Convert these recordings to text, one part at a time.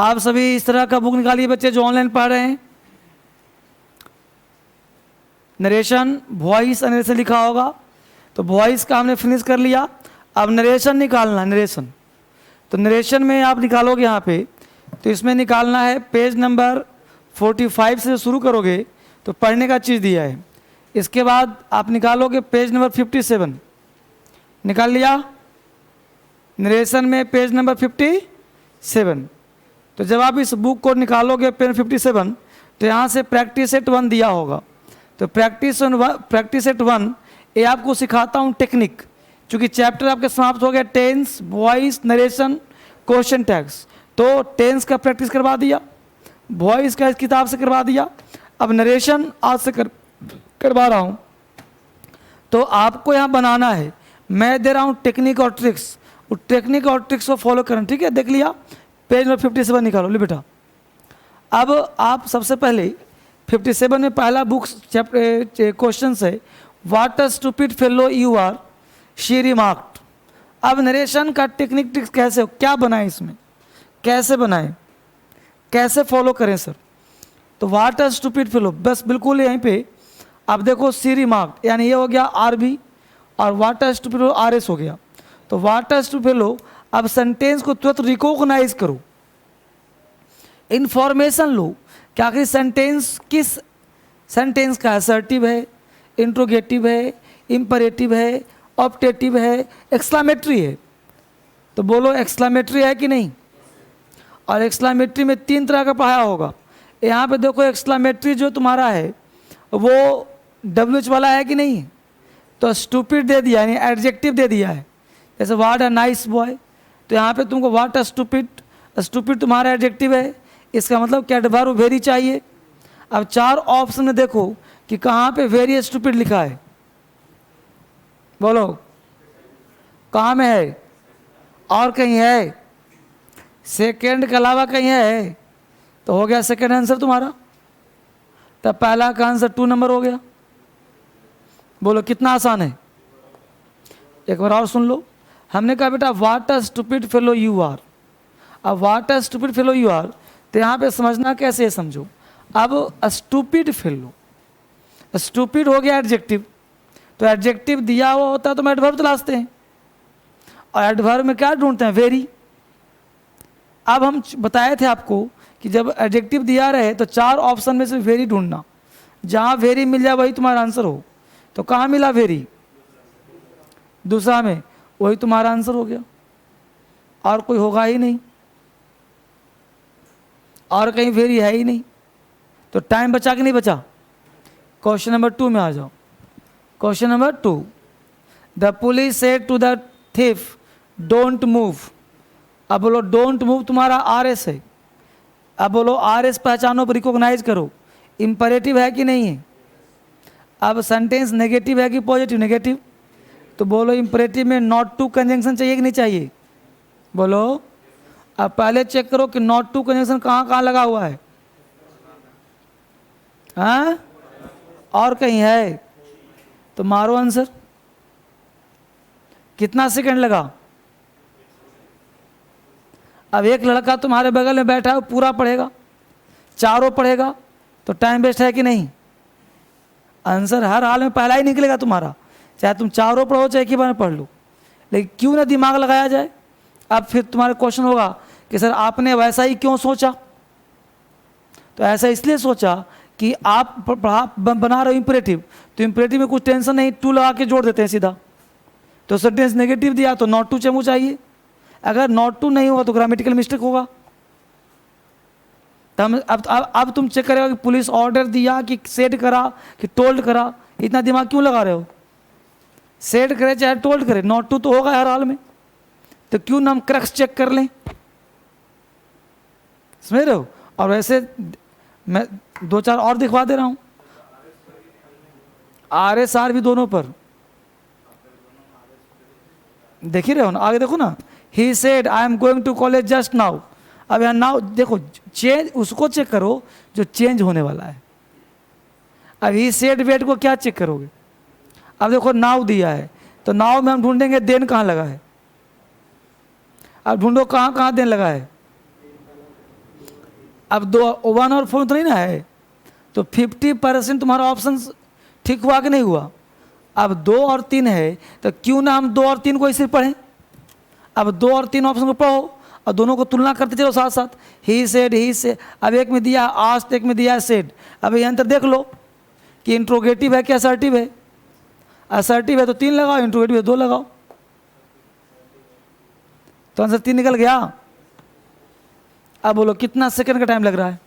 आप सभी इस तरह का बुक निकालिए बच्चे जो ऑनलाइन पढ़ रहे हैं। नरेशन, वॉइस नरेशन लिखा होगा, तो वॉइस का हमने फिनिश कर लिया। अब नरेशन निकालना, नरेशन। तो नरेशन में आप निकालोगे यहाँ पे, तो इसमें निकालना है पेज नंबर 45 से शुरू करोगे तो पढ़ने का चीज़ दिया है। इसके बाद आप निकालोगे पेज नंबर 57। निकाल लिया? नरेशन में पेज नंबर 57। तो जब आप इस बुक को निकालोगे पेज 57, तो यहाँ से प्रैक्टिस सेट 1 दिया होगा। तो प्रैक्टिस सेट 1 ये आपको सिखाता हूँ टेक्निक, चूँकि चैप्टर आपके समाप्त हो गया tense, voice, narration, question tags. तो टेंस का प्रैक्टिस करवा दिया, वॉइस का इस किताब से करवा दिया, अब नरेशन आज से करवा रहा हूँ। तो आपको यहाँ बनाना है, मैं दे रहा हूँ टेक्निक और ट्रिक्स, उस टेक्निक और ट्रिक्स को फॉलो करना। ठीक है, देख लिया? पेज नंबर 57 निकालो, ले बेटा। अब आप सबसे पहले 57 में पहला बुक चैप्टर क्वेश्चन है, what a stupid fellow you are, she remarked. अब नरेशन का टेक्निक ट्रिक्स कैसे हो, क्या बनाए इसमें, कैसे बनाए, कैसे फॉलो करें सर? तो व्हाट अ स्टूपिड फेलो, बस बिल्कुल यहीं पे आप देखो सी रिमार्क्ड, यानी ये हो गया आर बी और what a stupid fellow R S हो गया। तो व्हाट अ स्टूपिड फेलो, अब सेंटेंस को तुरंत रिकॉग्नाइज करो, इंफॉर्मेशन लो कि आखिर सेंटेंस किस सेंटेंस का असर्टिव है, इंट्रोगेटिव है, इंपरेटिव है, ऑप्टेटिव है, एक्सक्लामेटरी है। तो बोलो एक्सक्लामेटरी है कि नहीं? और एक्सक्लामेटरी में 3 तरह का पढ़ाया होगा। यहाँ पे देखो एक्सक्लामेटरी जो तुम्हारा है वो WH वाला है कि नहीं? तो स्टूपिड दे दिया, यानी एडजेक्टिव दे दिया है। जैसे व्हाट अ नाइस बॉय, तो यहाँ पे तुमको व्हाट अ स्टूपिड, स्टूपिड तुम्हारा एडजेक्टिव है, इसका मतलब क्या एडवर्ब वेरी चाहिए। अब 4 ऑप्शन में देखो कि कहाँ पे वेरी स्टूपिड लिखा है, बोलो कहाँ में है? और कहीं है? सेकेंड के अलावा कहीं है? तो हो गया सेकेंड आंसर तुम्हारा। तब पहला का आंसर 2 नंबर हो गया। बोलो कितना आसान है? एक बार और सुन लो। हमने कहा बेटा what a stupid fellow you are. अब what a stupid fellow you are, तो यहाँ पे समझना कैसे है समझो। अब स्टूपिड फेलो, स्टूपिड हो गया एडजेक्टिव, तो एडजेक्टिव दिया हुआ होता है तो हम एडवर्ब तलाशते हैं, और एडवर्ब में क्या ढूंढते हैं? वेरी। अब हम बताए थे आपको कि जब एडजेक्टिव दिया रहे तो 4 ऑप्शन में से वेरी ढूंढना, जहाँ वेरी मिल जाए वही तुम्हारा आंसर हो। तो कहाँ मिला वेरी? दूसरा में, वही तुम्हारा आंसर हो गया, और कोई होगा ही नहीं, और कहीं वेरी है ही नहीं। तो टाइम बचा कि नहीं बचा? क्वेश्चन नंबर 2 में आ जाओ। Question number 2, the police said to the thief don't move. अब बोलो डोंट मूव तुम्हारा RS है। अब बोलो RS पहचानो, रिकॉग्नाइज करो, इंपरेटिव है कि नहीं है? अब सेंटेंस नेगेटिव है कि पॉजिटिव? नेगेटिव। तो बोलो इंपरेटिव में नॉट टू कंजंक्शन चाहिए कि नहीं चाहिए? बोलो। अब पहले चेक करो कि नॉट टू कंजंक्शन कहाँ कहाँ लगा हुआ है। हाँ, और कहीं है? तो मारो आंसर। कितना सेकंड लगा? अब एक लड़का तुम्हारे बगल में बैठा है, पूरा पढ़ेगा, चारों पढ़ेगा, तो टाइम वेस्ट है कि नहीं? आंसर हर हाल में पहला ही निकलेगा तुम्हारा, चाहे तुम चारों पढ़ो चाहे एक ही बार में पढ़ लो। लेकिन क्यों ना दिमाग लगाया जाए? अब फिर तुम्हारा क्वेश्चन होगा कि सर आपने वैसा ही क्यों सोचा? तो ऐसा इसलिए सोचा कि आप बना रहे हो इंपरेटिव, तो इंपरेटिव में कुछ टेंशन नहीं, टू लगा के जोड़ देते हैं सीधा। तो सेंटेंस नेगेटिव दिया तो नॉट टू चमू चाहिए, अगर नॉट टू नहीं हुआ तो ग्रामेटिकल मिस्टेक होगा। तो हम अब तुम चेक करेगा कि पुलिस ऑर्डर दिया कि सेड करा कि टोल्ड करा, इतना दिमाग क्यों लगा रहे हो? सेड करे चाहे टोल्ड करे, नॉट टू तो होगा हर हाल में। तो क्यों ना हम क्रक्स चेक कर लें, समझ रहे हो? और वैसे मैं 2-4 और दिखवा दे रहा हूं, RS R भी दोनों पर देख ही रहे हो ना। आगे देखो ना, he said I am going to college just now. अब यहाँ नाउ देखो, चेंज उसको चेक करो जो चेंज होने वाला है। अब ही सेड वेट को क्या चेक करोगे? अब देखो नाउ दिया है, तो नाउ में हम ढूंढेंगे देन कहाँ लगा है। अब ढूंढो कहाँ कहाँ देन लगा है। अब 1 और 4 तो नहीं ना है, तो 50% तुम्हारा ऑप्शन ठीक हुआ कि नहीं हुआ। अब 2 और 3 है, तो क्यों ना हम 2 और 3 को ही सिर्फ पढ़ें। अब 2 और 3 ऑप्शन को पढ़ो और दोनों को तुलना करते चलो साथ साथ। ही से अब एक में दिया आस्ट, एक में दिया सेड। अब ये अंतर देख लो कि इंट्रोगेटिव है कि असर्टिव है। असर्टिव है तो 3 लगाओ, इंट्रोगेटिव है 2 लगाओ, तो आंसर 3 निकल गया। अब बोलो कितना सेकंड का टाइम लग रहा है,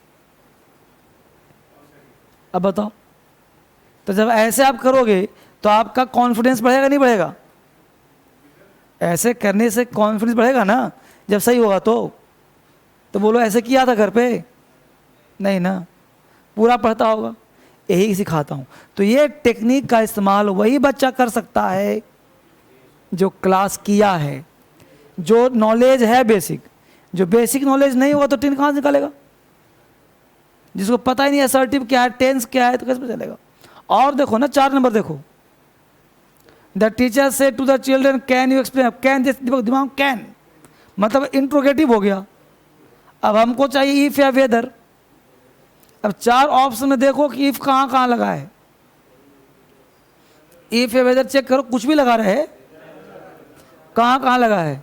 अब बताओ। तो जब ऐसे आप करोगे तो आपका कॉन्फिडेंस बढ़ेगा नहीं बढ़ेगा? ऐसे करने से कॉन्फिडेंस बढ़ेगा ना, जब सही होगा तो बोलो ऐसे किया था घर पे, नहीं ना, पूरा पढ़ता होगा। यही सिखाता हूँ। तो ये टेक्निक का इस्तेमाल वही बच्चा कर सकता है जो क्लास किया है, जो नॉलेज है बेसिक। जो बेसिक नॉलेज नहीं होगा तो टिन कहाँ से निकालेगा? जिसको पता ही नहीं असर्टिव क्या है, टेंस क्या है, तो कैसे पता चलेगा? और देखो ना 4 नंबर देखो, the teacher said to the children can you explain. Can दिमाग कैन मतलब इंट्रोगेटिव हो गया। अब हमको चाहिए इफ या वेदर। अब 4 ऑप्शन में देखो कि इफ कहाँ कहाँ लगा है। इफ या वेदर चेक करो, कुछ भी लगा रहे, कहाँ कहाँ लगा है?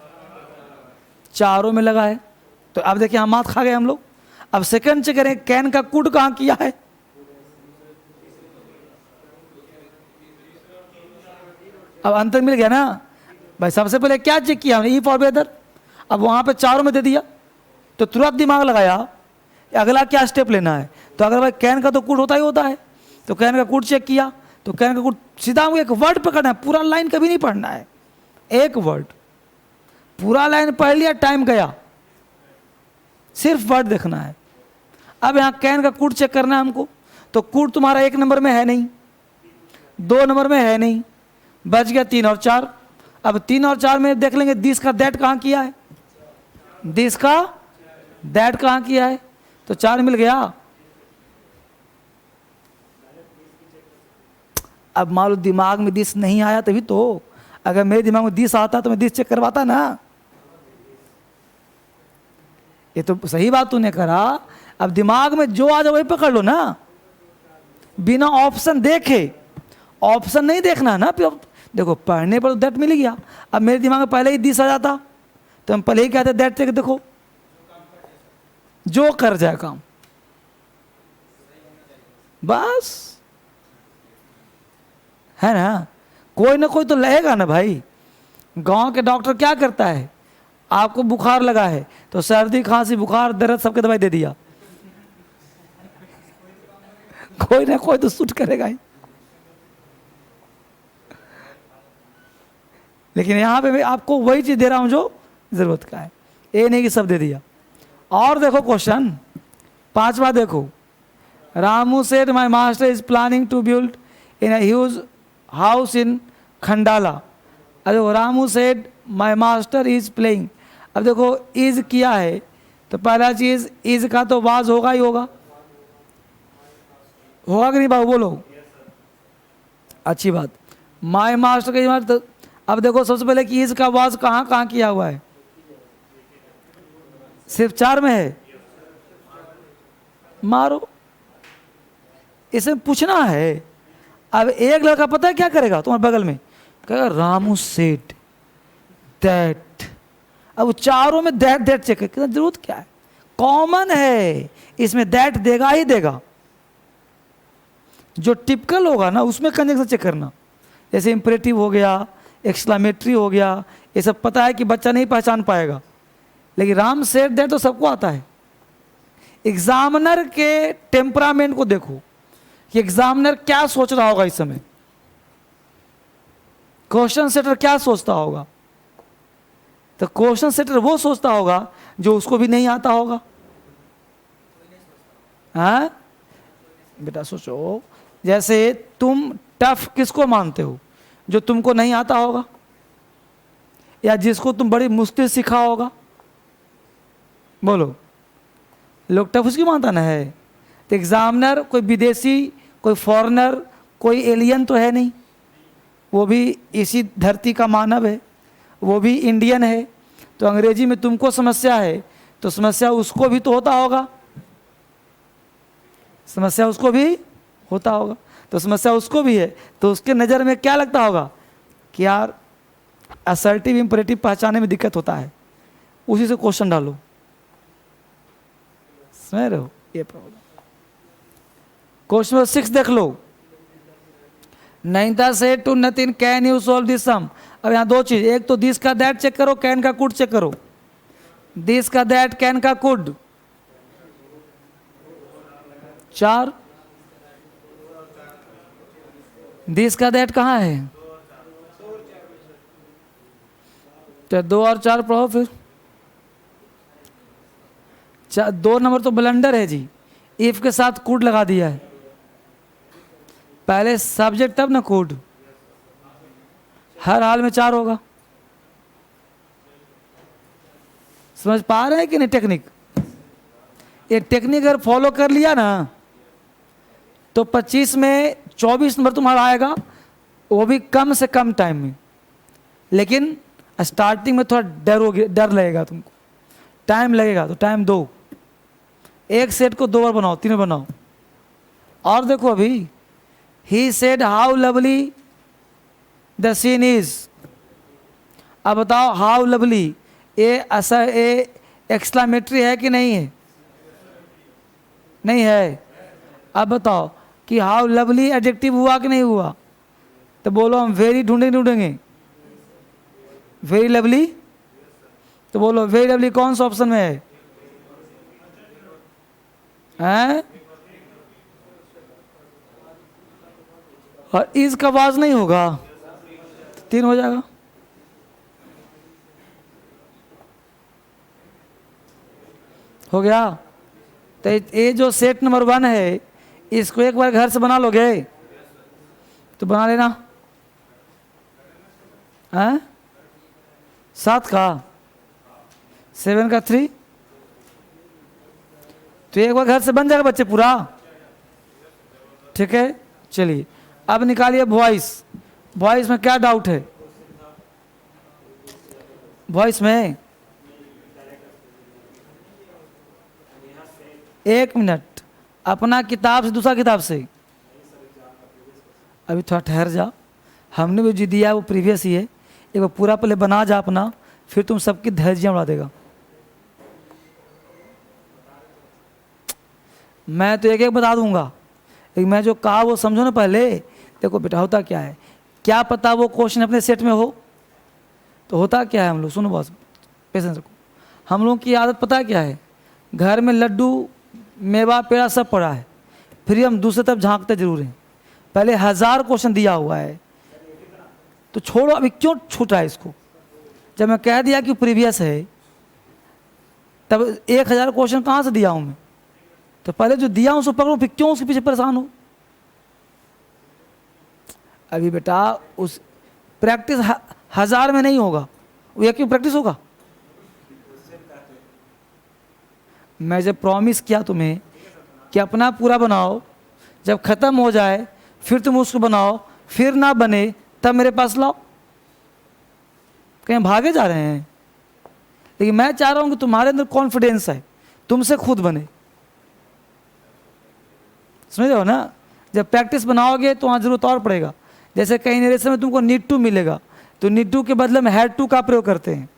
चारों में लगा है। तो अब देखिए हम मात खा गए हम लोग। अब सेकंड चेक करें, कैन का कुड कहाँ किया है? अब अंतर मिल गया ना भाई। सबसे पहले क्या चेक किया हमने? इफ और वेदर। अब वहां पे चारों में दे दिया तो तुरंत दिमाग लगाया अगला क्या स्टेप लेना है। तो अगर भाई कैन का तो कुड होता ही होता है, तो कैन का कुड चेक किया, तो कैन का कुड सीधा एक वर्ड पकड़ना है, पूरा लाइन कभी नहीं पढ़ना है, एक वर्ड। पूरा लाइन पढ़ लिया, टाइम गया, सिर्फ वर्ड देखना है। अब यहाँ कैन का कुड चेक करना है हमको, तो कुड तुम्हारा 1 नंबर में है नहीं, 2 नंबर में है नहीं, बच गया 3 और 4। अब 3 और 4 में देख लेंगे दिस का दैट कहाँ किया है, दिस का दैट कहाँ किया है, तो 4 मिल गया। अब मान लो दिमाग में दिस नहीं आया तभी तो, अगर मेरे दिमाग में दिस आता तो मैं दिस चेक करवाता ना। ये तो सही बात तूने करा। अब दिमाग में जो आ जाए वही पकड़ लो ना, बिना ऑप्शन देखे। ऑप्शन नहीं देखना ना, देखो पढ़ने पर तो दैट मिल गया। अब मेरे दिमाग में पहले ही दिस आ जाता तो हम पहले ही कहते दैट चेक, देखो जो कर जाए काम, बस है ना। कोई ना कोई तो लगेगा ना भाई। गांव के डॉक्टर क्या करता है, आपको बुखार लगा है तो सर्दी खांसी बुखार दर्द सबके दवाई दे दिया, कोई ना कोई तो सूट करेगा ही। लेकिन यहां पे मैं आपको वही चीज दे रहा हूं जो जरूरत का है, ये नहीं कि सब दे दिया। और देखो क्वेश्चन 5वां देखो, Ramu said my master is planning to build in a huge house in Khandala. अब देखो Ramu said my master is playing. अब देखो इज किया है तो पहला चीज इज का तो वाज होगा ही होगा, होगा कि नहीं बाबू बोलो? अच्छी बात। माय मास्टर की बात। तो अब देखो सबसे पहले कि इज का वाज कहाँ कहाँ किया हुआ है, सिर्फ 4 में है, मारो। इसे पूछना है। अब एक लड़का पता है क्या करेगा तुम्हारे बगल में, कहेगा रामू सेड दैट। अब वो चारों में दैट दैट चेक करने की जरूरत क्या है, कॉमन है, इसमें दैट देगा ही देगा। जो टिपिकल होगा ना उसमें कंजंक्शन चेक करना, जैसे इंपरेटिव हो गया, एक्सक्लामेटरी हो गया, ये सब पता है कि बच्चा नहीं पहचान पाएगा। लेकिन राम सेड दैट तो सबको आता है। एग्जामिनर के टेम्परामेंट को देखो कि एग्जामिनर क्या सोच रहा होगा इस समय, क्वेश्चन सेटर क्या सोचता होगा। तो क्वेश्चन सेटर वो सोचता होगा जो उसको भी नहीं आता होगा। हाँ बेटा सोचो, जैसे तुम टफ किसको मानते हो, जो तुमको नहीं आता होगा या जिसको तुम बड़ी मुश्किल सीखा होगा, बोलो। लोग टफ उसकी मानता ना है। तो एग्जामिनर कोई विदेशी, कोई फॉरेनर, कोई एलियन तो है नहीं, वो भी इसी धरती का मानव है, वो भी इंडियन है। तो अंग्रेजी में तुमको समस्या है तो समस्या उसको भी तो होता होगा। समस्या उसको भी होता होगा, तो समस्या उसको भी है, तो उसके नज़र में क्या लगता होगा कि यार असर्टिव इंपरेटिव पहचानने में दिक्कत होता है, उसी से क्वेश्चन डालो। समझ रहे हो ये प्रॉब्लम। क्वेश्चन नंबर 6 देख लो। नैनीता से to nothing can you solve this sum. अब यहाँ दो चीज, एक तो दिस का दैट चेक करो, कैन का कुड चेक करो। दिस का दैट, कैन का कुड, 4। दिस का दैट कहाँ है? तो 2 और 4 पढ़ो फिर। 2 नंबर तो ब्लंडर है जी, इफ के साथ कुड लगा दिया है। पहले सब्जेक्ट तब ना कुड, हर हाल में 4 होगा। समझ पा रहे हैं कि नहीं टेक्निक? ये टेक्निक अगर फॉलो कर लिया ना तो 25 में 24 नंबर तुम्हारा आएगा, वो भी कम से कम टाइम में। लेकिन स्टार्टिंग में थोड़ा डर लगेगा तुमको, टाइम लगेगा, तो टाइम दो। एक सेट को 2 बार बनाओ, 3 बार बनाओ। और देखो अभी, he said how lovely the scene is. अब बताओ हाउ लवली, ये ऐसा ये एक्सक्लामेटरी है कि नहीं है? नहीं है। अब बताओ कि हाउ लवली एडजेक्टिव हुआ कि नहीं हुआ? तो बोलो हम वेरी ढूंढेंगे। वेरी लवली, तो बोलो वेरी लवली कौन सा ऑप्शन में है? हैं? और इस का आवाज नहीं होगा तो 3 हो जाएगा। हो गया। तो ये जो सेट नंबर 1 है, इसको एक बार घर से बना लोगे तो बना लेना। हैं? 7 का 7 का 3, तो एक बार घर से बन जाएगा बच्चे पूरा। ठीक है, चलिए अब निकालिए वॉइस। वॉइस में क्या डाउट है? वॉइस में 1 मिनट, अपना किताब से दूसरा किताब से। अभी थोड़ा ठहर जा, हमने भी जो दिया वो प्रीवियस ही है। एक बार पूरा पहले बना जा अपना, फिर तुम सबकी धैर्य उड़ा देगा। मैं तो एक एक बता दूंगा, लेकिन मैं जो कहा वो समझो ना पहले। देखो बेटा, होता क्या है, क्या पता वो क्वेश्चन अपने सेट में हो। तो होता क्या है, हम लोग सुनो बस, पेशेंस रखो। हम लोग की आदत पता क्या है, घर में लड्डू मेवा पेड़ा सब पड़ा है, फिर हम दूसरी तरफ झांकते जरूर हैं। पहले 1000 क्वेश्चन दिया हुआ है, तो छोड़ो अभी क्यों छूट रहा है इसको। जब मैं कह दिया कि प्रीवियस है, तब 1000 क्वेश्चन कहाँ से दिया हूँ मैं? तो पहले जो दिया हूँ उसको पकड़ो, फिर क्यों उसके पीछे परेशान हो। अभी बेटा उस प्रैक्टिस 1000 में नहीं होगा, वो एक प्रैक्टिस होगा। मैं जब प्रॉमिस किया तुम्हें कि अपना पूरा बनाओ, जब ख़त्म हो जाए फिर तुम उसको बनाओ, फिर ना बने तब मेरे पास लाओ। कहीं भागे जा रहे हैं? लेकिन मैं चाह रहा हूं कि तुम्हारे अंदर कॉन्फिडेंस है, तुमसे खुद बने। समझ रहे हो ना? जब प्रैक्टिस बनाओगे तो वहाँ जरूरत और पड़ेगा। जैसे कई नरेशन में तुमको नीड टू मिलेगा, तो नीड टू के बदले में हैड टू का प्रयोग करते हैं।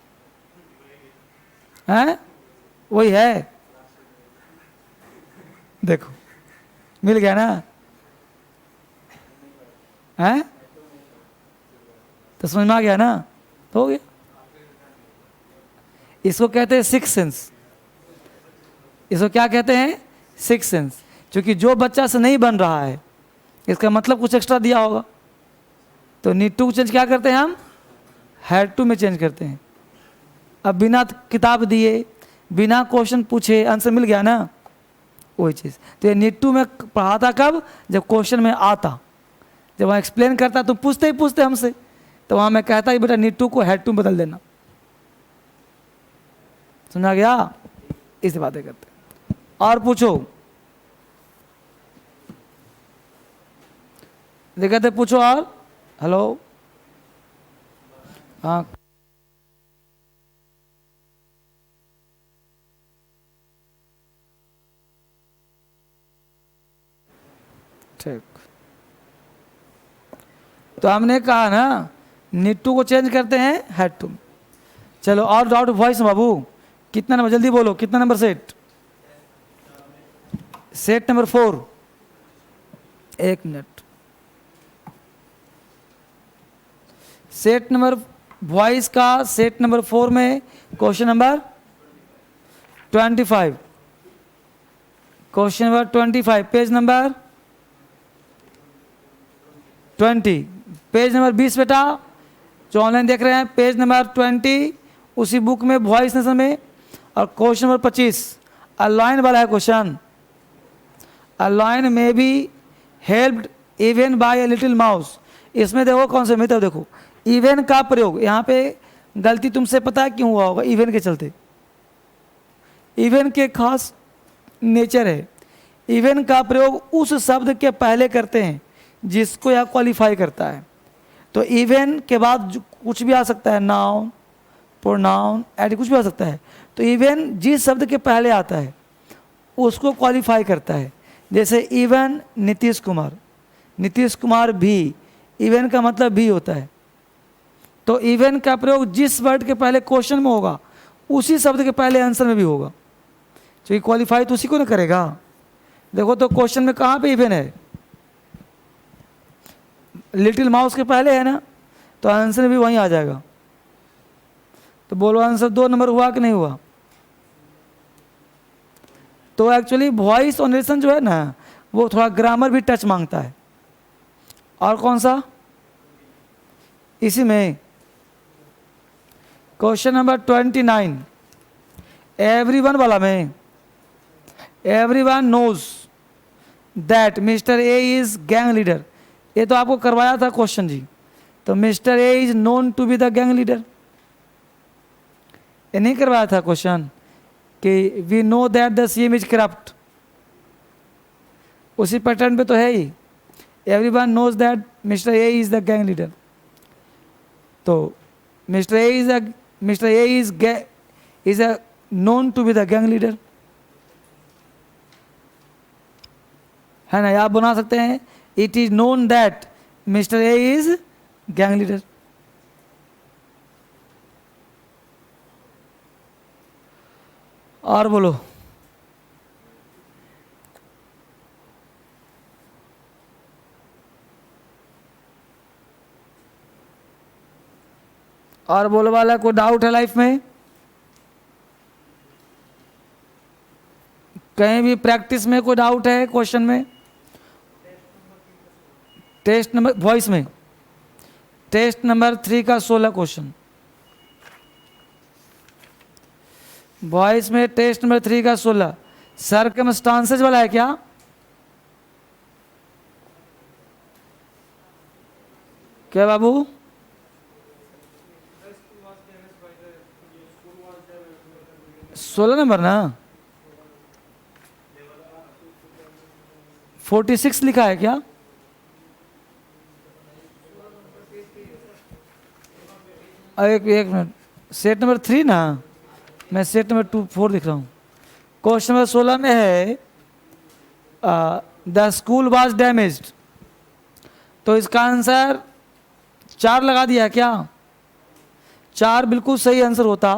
हैं? वही है, देखो मिल गया ना? हैं? तो समझ में आ गया ना? तो हो गया। इसको कहते हैं सिक्स सेंस। इसको क्या कहते हैं? Six sense. क्योंकि जो बच्चा से नहीं बन रहा है, इसका मतलब कुछ एक्स्ट्रा दिया होगा। तो नीड टू चेंज क्या करते हैं हम? हैड टू में चेंज करते हैं। अब बिना किताब दिए, बिना क्वेश्चन पूछे आंसर मिल गया ना, वही चीज़। तो ये नीड टू में पढ़ाता कब? जब क्वेश्चन में आता, जब वहाँ एक्सप्लेन करता तो पूछते ही पूछते हमसे, तो वहाँ मैं कहता कि बेटा नीड टू को हैड टू बदल देना। समझा गया? इस बातें करते। और पूछो, देखते पूछो। और हेलो, हाँ ठीक, तो हमने कहा ना नीड टू को चेंज करते हैं हैड टू। चलो और डाउट वॉइस बाबू, कितना नंबर जल्दी बोलो, कितना number set? Set number 4। 1 minute. Set number voice का सेट नंबर 4 में question number 25, question number 25, page number 20, page number 20 बेटा जो ऑनलाइन देख रहे हैं, पेज नंबर 20 उसी बुक में वॉइस नेशन में, और क्वेश्चन नंबर 25 अ लाइन वाला है क्वेश्चन। अ लाइन में be helped even bye a little mouse. इसमें देखो कौन से मित्र, देखो इवन का प्रयोग यहाँ पे गलती तुमसे पता है क्यों हुआ होगा? इवन के चलते, इवन के खास नेचर है। इवन का प्रयोग उस शब्द के पहले करते हैं जिसको यह क्वालिफाई करता है। तो इवन के बाद कुछ भी आ सकता है, नाउन, प्रोनाउन, एड, कुछ भी आ सकता है। तो इवन जिस शब्द के पहले आता है उसको क्वालिफाई करता है। जैसे इवन नीतीश कुमार, नीतीश कुमार भी, इवन का मतलब भी होता है। तो इवन का प्रयोग जिस वर्ड के पहले क्वेश्चन में होगा उसी शब्द के पहले आंसर में भी होगा, क्योंकि क्वालिफाई तो उसी को ना करेगा। देखो तो क्वेश्चन में कहाँ पे इवन है? लिटिल माउस के पहले है ना, तो आंसर भी वहीं आ जाएगा। तो बोलो आंसर 2 नंबर हुआ कि नहीं हुआ? तो एक्चुअली वॉइस और नरेशन जो है ना वो थोड़ा ग्रामर भी टच मांगता है। और कौन सा? इसी में क्वेश्चन नंबर 29 एवरीवन वाला में, everyone knows that mister A is gang leader. ये तो आपको करवाया था क्वेश्चन जी। तो mister A is known to be the gang leader, ये नहीं करवाया था क्वेश्चन कि we know that the CM is corrupt? उसी पैटर्न पे तो है ही, everyone knows that mister A is the gang leader. तो mister A is a known to be the gang leader, है ना? आप बना सकते हैं it is known that mister A is gang leader. और बोलो, और बोलो वाला कोई डाउट है लाइफ में? कहीं भी प्रैक्टिस में कोई डाउट है क्वेश्चन में? टेस्ट नंबर वॉइस में टेस्ट नंबर 3 का 16 क्वेश्चन, वॉइस में टेस्ट नंबर 3 का 16 सर्कमस्टांसेस वाला है क्या? क्या बाबू? सोलह नंबर ना, 46 लिखा है क्या? एक मिनट, सेट नंबर 3 ना, मैं सेट नंबर 4 लिख रहा हूँ। क्वेश्चन नंबर 16 में है द स्कूल वाज डैमेज्ड। तो इसका आंसर 4 लगा दिया क्या? 4 बिल्कुल सही आंसर होता,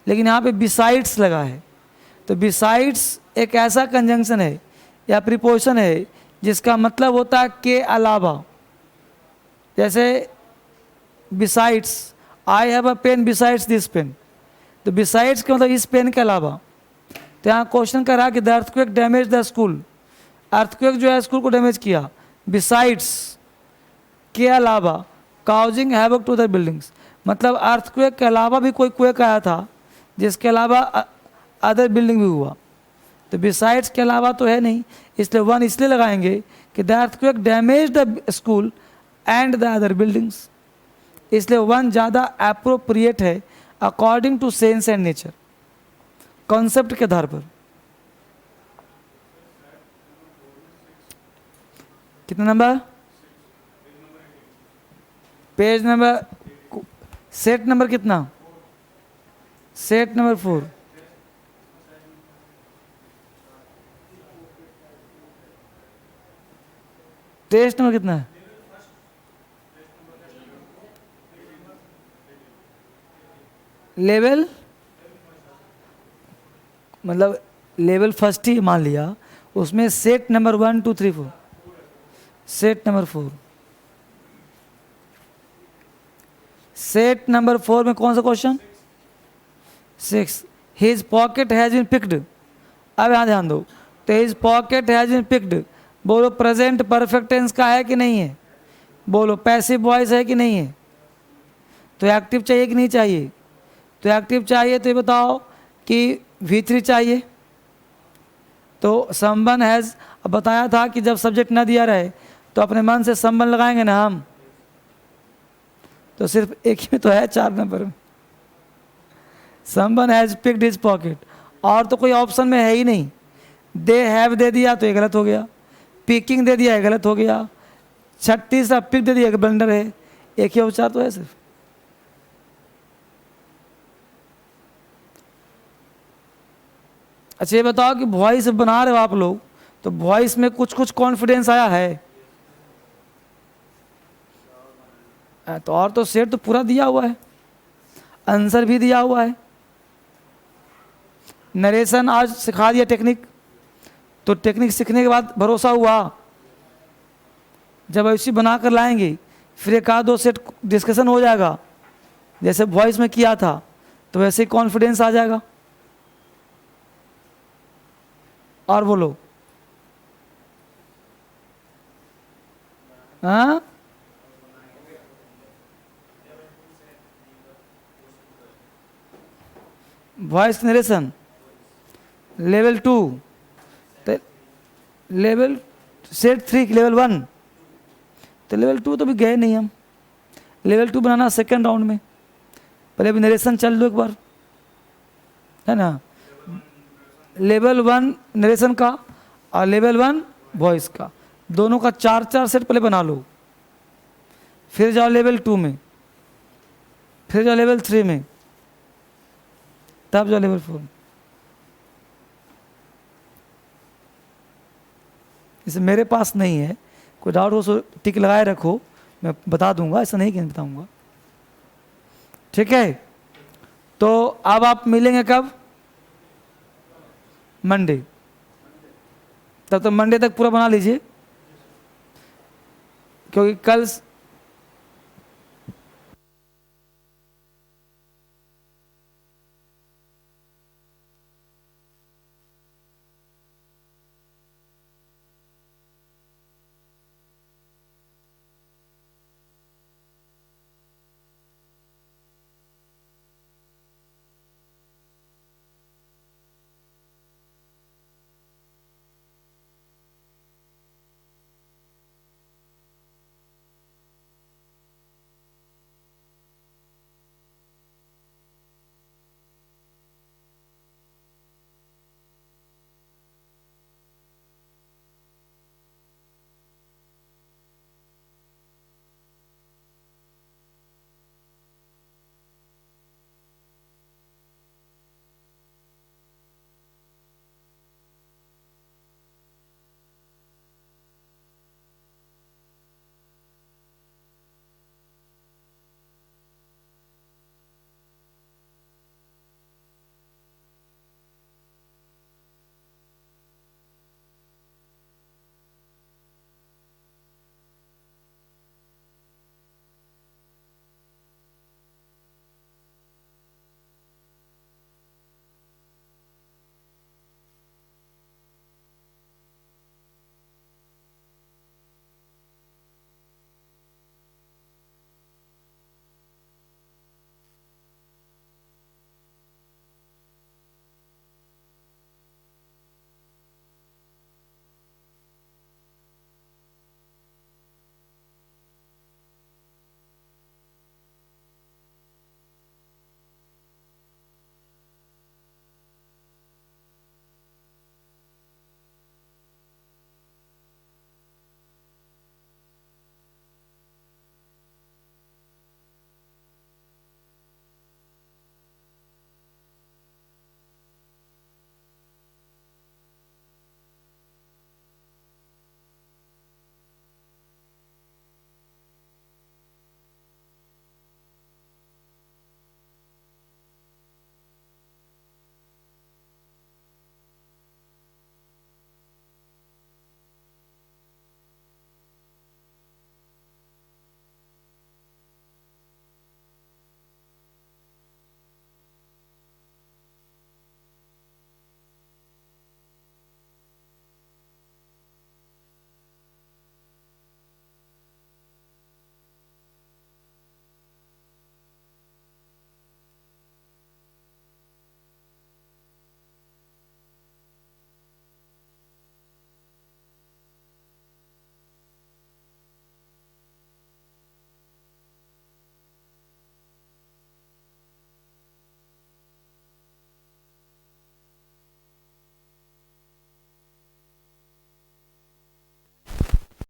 लेकिन यहाँ पे बिसाइड्स लगा है। तो बिसाइड्स एक ऐसा कंजंक्शन है या प्रीपोजिशन है जिसका मतलब होता है के अलावा। जैसे besides, I have a pen besides this pen. तो बिसाइड्स का मतलब इस पेन के अलावा। तो यहाँ क्वेश्चन कर रहा है कि the earthquake damage the school, earthquake जो है स्कूल को डैमेज किया, बिसाइड्स के अलावा, causing havoc to the buildings, मतलब अर्थक्वेक के अलावा भी कोई क्वेक आया था जिसके अलावा अदर बिल्डिंग भी हुआ। तो बिसाइड्स के अलावा तो है नहीं, इसलिए 1 इसलिए लगाएंगे कि the earthquake damage the school and the other buildings, इसलिए 1 ज़्यादा अप्रोप्रिएट है according to sense and nature, concept के आधार पर। कितना number? Page number, set number कितना? Set number 4। टेस्ट नंबर कितना है? लेवल मतलब लेवल फर्स्ट ही मान लिया, उसमें set number 1 2 3 4, set number 4, set number 4 में कौन सा question? 6, his pocket has been picked. अब यहाँ ध्यान दो, तो his pocket has been picked, बोलो प्रेजेंट परफेक्ट टेंस का है कि नहीं है? बोलो पैसिव वॉइस है कि नहीं है? तो एक्टिव चाहिए कि नहीं चाहिए? तो एक्टिव चाहिए, तो ये बताओ कि V3 चाहिए। तो समवन हैज़, अब बताया था कि जब सब्जेक्ट ना दिया रहे तो अपने मन से समवन लगाएंगे ना हम, तो सिर्फ एक ही में तो है 4 नंबर में, someone has picked his pocket, और तो कोई ऑप्शन में है ही नहीं। दे हैव दे दिया तो ये गलत हो गया, पिकिंग दे दिया ये गलत हो गया, 36 पिक दे दिया ब्लंडर है, एक ही उपचार तो है सिर्फ। अच्छा ये बताओ कि वॉइस बना रहे हो आप लोग, तो वॉइस में कुछ कुछ कॉन्फिडेंस आया है? तो और तो सेट तो पूरा दिया हुआ है, आंसर भी दिया हुआ है, नरेशन आज सिखा दिया टेक्निक, तो टेक्निक सीखने के बाद भरोसा हुआ, जब ऐसी बना कर लाएंगे फिर एक आध दो सेट डिस्कशन हो जाएगा, जैसे वॉइस में किया था, तो वैसे ही कॉन्फिडेंस आ जाएगा। और बोलो, हाँ वॉइस नरेशन लेवल 2, तो लेवल सेट 3 लेवल 1, तो लेवल 2 तो भी गए नहीं हम, लेवल 2 बनाना सेकेंड राउंड में, पहले अभी नरेशन चल लो एक बार, है ना। लेवल 1 नरेशन का और लेवल 1 वॉइस का, दोनों का 4-4 सेट पहले बना लो, फिर जाओ लेवल 2 में, फिर जाओ लेवल 3 में, तब जाओ लेवल 4 में। इसे मेरे पास नहीं है, कोई डाउट हो तो टिक लगाए रखो, मैं बता दूंगा, ऐसा नहीं कि नहीं बताऊंगा, ठीक है। तो अब आप मिलेंगे कब? मंडे, तब तो मंडे तक पूरा बना लीजिए, क्योंकि कल